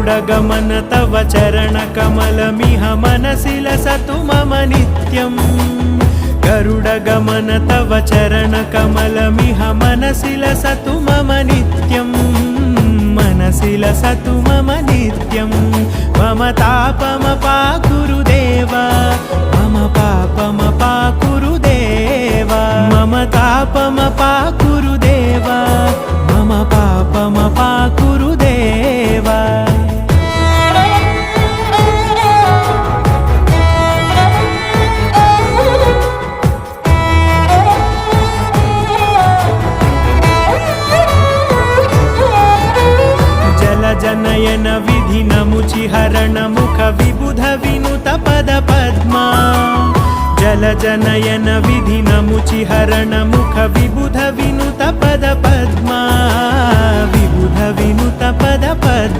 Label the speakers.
Speaker 1: गरुडगमन तव चरणकमलमिह मनसि लसतु मम नित्यम् गरुडगमन तव चरणकमलमिह मनसि लसतु मम नित्यम् मनसि लसतु मम नित्यम् मम तापमपाकुरु देव मम पापमपाकुरु देव मम तापमपाकुरु देव मम पापमपाकुरु देव जनयन विधिनमुचिहरण मुख विबुध विनुत पद पद्मा जलजनयन विधिनमुचिहरण मुख विबुध विनुत पद पद्मा विबुध विनुत पद पद्मा।